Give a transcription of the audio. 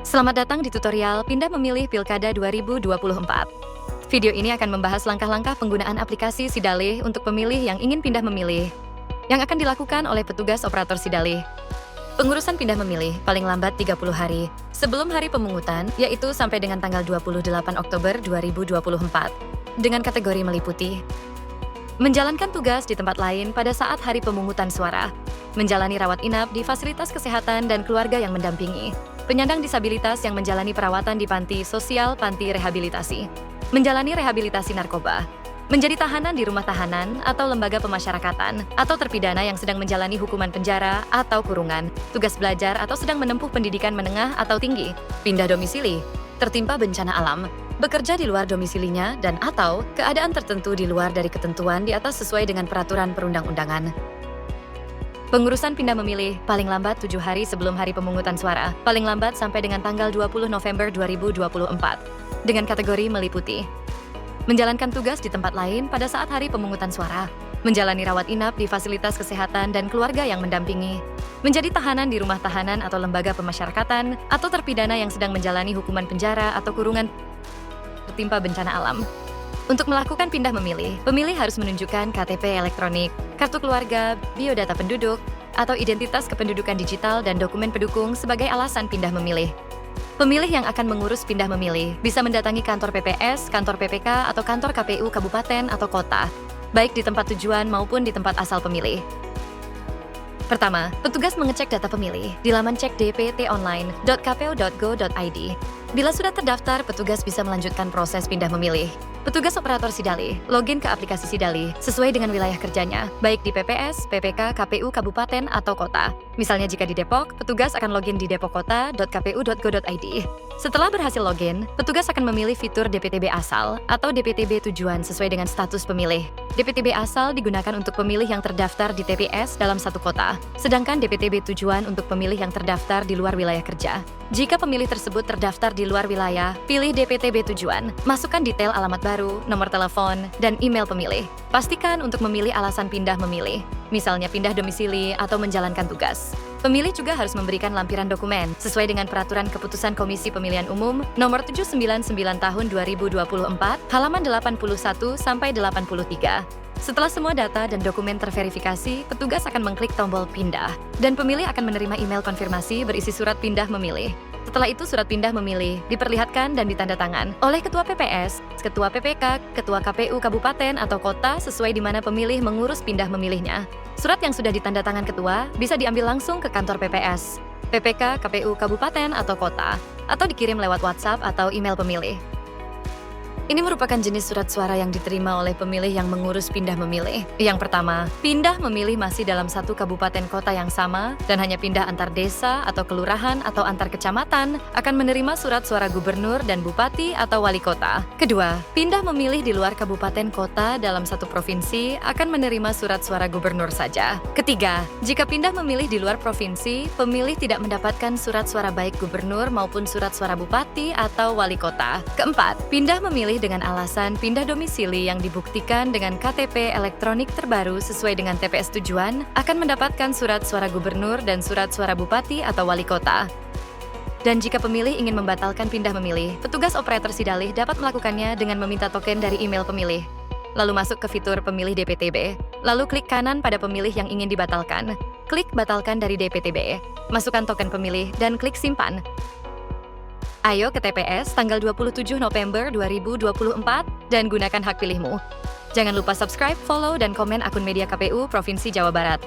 Selamat datang di tutorial Pindah Memilih Pilkada 2024. Video ini akan membahas langkah-langkah penggunaan aplikasi Sidalih untuk pemilih yang ingin pindah memilih, yang akan dilakukan oleh petugas operator Sidalih. Pengurusan pindah memilih paling lambat 30 hari sebelum hari pemungutan, yaitu sampai dengan tanggal 28 Oktober 2024, dengan kategori meliputi menjalankan tugas di tempat lain pada saat hari pemungutan suara, menjalani rawat inap di fasilitas kesehatan dan keluarga yang mendampingi, penyandang disabilitas yang menjalani perawatan di panti sosial panti rehabilitasi, menjalani rehabilitasi narkoba, menjadi tahanan di rumah tahanan atau lembaga pemasyarakatan, atau terpidana yang sedang menjalani hukuman penjara atau kurungan, tugas belajar atau sedang menempuh pendidikan menengah atau tinggi, pindah domisili, tertimpa bencana alam, bekerja di luar domisilinya dan atau keadaan tertentu di luar dari ketentuan di atas sesuai dengan peraturan perundang-undangan. Pengurusan pindah memilih paling lambat 7 hari sebelum hari pemungutan suara, paling lambat sampai dengan tanggal 20 November 2024, dengan kategori meliputi menjalankan tugas di tempat lain pada saat hari pemungutan suara, menjalani rawat inap di fasilitas kesehatan dan keluarga yang mendampingi, menjadi tahanan di rumah tahanan atau lembaga pemasyarakatan, atau terpidana yang sedang menjalani hukuman penjara atau kurungan tertimpa bencana alam. Untuk melakukan pindah memilih, pemilih harus menunjukkan KTP elektronik, kartu keluarga, biodata penduduk, atau identitas kependudukan digital dan dokumen pendukung sebagai alasan pindah memilih. Pemilih yang akan mengurus pindah memilih bisa mendatangi kantor PPS, kantor PPK, atau kantor KPU kabupaten atau kota, baik di tempat tujuan maupun di tempat asal pemilih. Pertama, petugas mengecek data pemilih di laman cek dptonline.kpu.go.id. Bila sudah terdaftar, petugas bisa melanjutkan proses pindah memilih. Petugas operator Sidalih login ke aplikasi Sidalih sesuai dengan wilayah kerjanya, baik di PPS, PPK, KPU kabupaten atau kota. Misalnya jika di Depok, petugas akan login di depokkota.kpu.go.id. Setelah berhasil login, petugas akan memilih fitur DPTB asal atau DPTB tujuan sesuai dengan status pemilih. DPTB asal digunakan untuk pemilih yang terdaftar di TPS dalam satu kota, sedangkan DPTB tujuan untuk pemilih yang terdaftar di luar wilayah kerja. Jika pemilih tersebut terdaftar di luar wilayah, pilih DPTB tujuan, masukkan detail alamat baru, nomor telepon, dan email pemilih. Pastikan untuk memilih alasan pindah memilih, misalnya pindah domisili atau menjalankan tugas. Pemilih juga harus memberikan lampiran dokumen sesuai dengan peraturan keputusan Komisi Pemilihan Umum nomor 799 tahun 2024, halaman 81 sampai 83. Setelah semua data dan dokumen terverifikasi, petugas akan mengklik tombol pindah, dan pemilih akan menerima email konfirmasi berisi surat pindah memilih. Setelah itu, surat pindah memilih diperlihatkan dan ditandatangan oleh Ketua PPS, Ketua PPK, Ketua KPU Kabupaten atau Kota sesuai di mana pemilih mengurus pindah memilihnya. Surat yang sudah ditandatangan Ketua bisa diambil langsung ke kantor PPS, PPK, KPU Kabupaten atau Kota, atau dikirim lewat WhatsApp atau email pemilih. Ini merupakan jenis surat suara yang diterima oleh pemilih yang mengurus pindah memilih. Yang pertama, pindah memilih masih dalam satu kabupaten kota yang sama dan hanya pindah antar desa atau kelurahan atau antar kecamatan akan menerima surat suara gubernur dan bupati atau wali kota. Kedua, pindah memilih di luar kabupaten kota dalam satu provinsi akan menerima surat suara gubernur saja. Ketiga, jika pindah memilih di luar provinsi, pemilih tidak mendapatkan surat suara baik gubernur maupun surat suara bupati atau wali kota. Keempat, pindah memilih dengan alasan pindah domisili yang dibuktikan dengan KTP elektronik terbaru sesuai dengan TPS tujuan akan mendapatkan surat suara gubernur dan surat suara bupati atau wali kota. Dan jika pemilih ingin membatalkan pindah memilih, petugas operator Sidalih dapat melakukannya dengan meminta token dari email pemilih. Lalu masuk ke fitur pemilih DPTB. Lalu klik kanan pada pemilih yang ingin dibatalkan. Klik batalkan dari DPTB. Masukkan token pemilih dan klik simpan. Ayo ke TPS tanggal 27 November 2024 dan gunakan hak pilihmu. Jangan lupa subscribe, follow, dan komen akun media KPU Provinsi Jawa Barat.